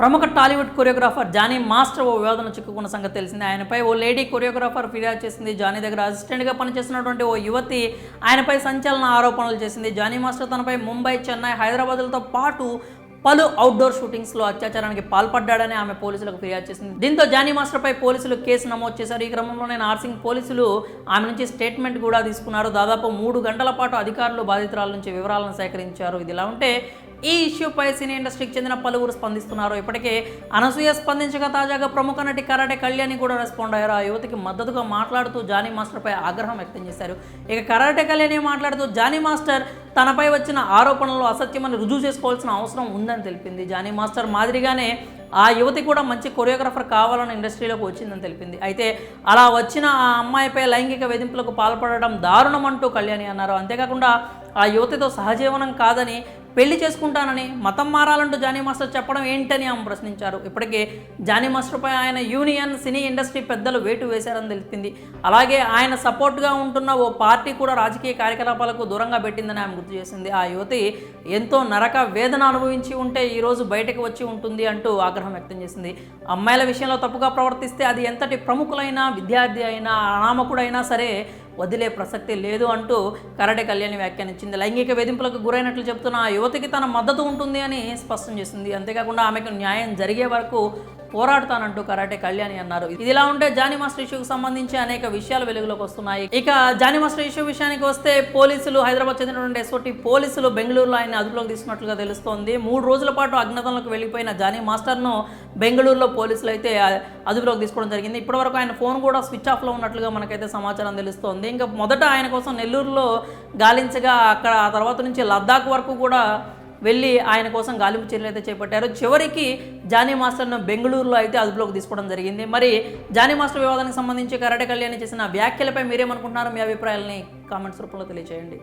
ప్రముఖ Tollywood choreographer Johnny master ఓ వివాదన చిక్కుకున్న సంగతి తెలిసింది. ఆయనపై ఓ లేడీ కొరియోగ్రాఫర్ ఫిర్యాదు చేసింది. జానీ దగ్గర అసిస్టెంట్గా పనిచేస్తున్నటువంటి ఓ యువతి ఆయనపై సంచలన ఆరోపణలు చేసింది. జానీ మాస్టర్ తనపై ముంబై, చెన్నై, హైదరాబాద్లతో పాటు పలు అవుట్డోర్ షూటింగ్స్లో అత్యాచారానికి పాల్పడ్డాడని ఆమె పోలీసులకు ఫిర్యాదు చేసింది. దీంతో జానీ మాస్టర్పై పోలీసులు కేసు నమోదు చేశారు. ఈ క్రమంలోనే నార్సింగ్ పోలీసులు ఆమె నుంచి స్టేట్మెంట్ కూడా తీసుకున్నారు. దాదాపు 3 గంటల పాటు అధికారులు బాధితురాల నుంచి వివరాలను సేకరించారు. ఇదిలా ఉంటే ఈ ఇష్యూపై సినీ ఇండస్ట్రీకి చెందిన పలువురు స్పందిస్తున్నారు. ఇప్పటికే అనసూయ స్పందించగా తాజాగా ప్రముఖ నటి కరాటే కళ్యాణి కూడా రెస్పాండ్ అయ్యారు. ఆ యువతికి మద్దతుగా మాట్లాడుతూ జానీ మాస్టర్పై ఆగ్రహం వ్యక్తం చేశారు. ఇక కరాటే కళ్యాణి మాట్లాడుతూ జానీ మాస్టర్ తనపై వచ్చిన ఆరోపణలు అసత్యమని రుజువు చేసుకోవాల్సిన అవసరం ఉందని తెలిపింది. జానీ మాస్టర్ మాదిరిగానే ఆ యువతి కూడా మంచి కొరియోగ్రాఫర్ కావాలని ఇండస్ట్రీలోకి వచ్చిందని తెలిపింది. అయితే అలా వచ్చిన ఆ అమ్మాయిపై లైంగిక వేధింపులకు పాల్పడడం దారుణం అంటూ కళ్యాణి అన్నారు. అంతేకాకుండా ఆ యువతితో సహజీవనం కాదని, పెళ్లి చేసుకుంటానని, మతం మారాలంటూ జానీ మాస్టర్ చెప్పడం ఏంటని ఆమె ప్రశ్నించారు. ఇప్పటికే జానీ మాస్టర్పై ఆయన యూనియన్, సినీ ఇండస్ట్రీ పెద్దలు వేటు వేశారని తెలిపింది. అలాగే ఆయన సపోర్ట్గా ఉంటున్న ఓ పార్టీ కూడా రాజకీయ కార్యకలాపాలకు దూరంగా పెట్టిందని ఆమె గుర్తు చేసింది. ఆ యువతి ఎంతో నరక వేదన అనుభవించి ఉంటే ఈరోజు బయటకు వచ్చి ఉంటుంది అంటూ ఆగ్రహం వ్యక్తం చేసింది. అమ్మాయిల విషయంలో తప్పుగా ప్రవర్తిస్తే అది ఎంతటి ప్రముఖులైనా, విద్యార్థి అయినా, అనామకుడైనా సరే వదిలే ప్రసక్తి లేదు అంటూ కరాటే కళ్యాణి వ్యాఖ్యానించింది. లైంగిక వేధింపులకు గురైనట్లు చెబుతున్న ఆ యువతికి తన మద్దతు ఉంటుంది అని స్పష్టం చేసింది. అంతేకాకుండా ఆమెకు న్యాయం జరిగే వరకు పోరాడుతానంటూ కరాటే కళ్యాణి అన్నారు. ఇదిలా ఉంటే జానీ మాస్టర్ ఇష్యూకి సంబంధించి అనేక విషయాలు వెలుగులోకి వస్తున్నాయి. ఇక జానీ మాస్టర్ ఇష్యూ విషయానికి వస్తే పోలీసులు, హైదరాబాద్ చెందినటువంటి ఎస్ఓటీ పోలీసులు బెంగళూరులో ఆయన అదుపులోకి తీసుకున్నట్లుగా తెలుస్తోంది. 3 రోజుల పాటు అజ్ఞాతంలోకి వెళ్ళిపోయిన జానీ మాస్టర్ను బెంగళూరులో పోలీసులు అయితే అదుపులోకి తీసుకోవడం జరిగింది. ఇప్పటివరకు ఆయన ఫోన్ కూడా స్విచ్ ఆఫ్లో ఉన్నట్లుగా మనకైతే సమాచారం తెలుస్తోంది. ఇంకా మొదట ఆయన కోసం నెల్లూరులో గాలించగా అక్కడ ఆ తర్వాత నుంచి లద్దాఖ్ వరకు కూడా వెళ్ళి ఆయన కోసం గాలింపు చర్యలు అయితే చేపట్టారు. చివరికి జానీ మాస్టర్ను బెంగళూరులో అయితే అదుపులోకి తీసుకోవడం జరిగింది. మరి జానీ మాస్టర్ వివాదానికి సంబంధించి కరాటే కళ్యాణి చేసిన వ్యాఖ్యలపై మీరేమనుకుంటున్నారో మీ అభిప్రాయాలని కామెంట్స్ రూపంలో తెలియజేయండి.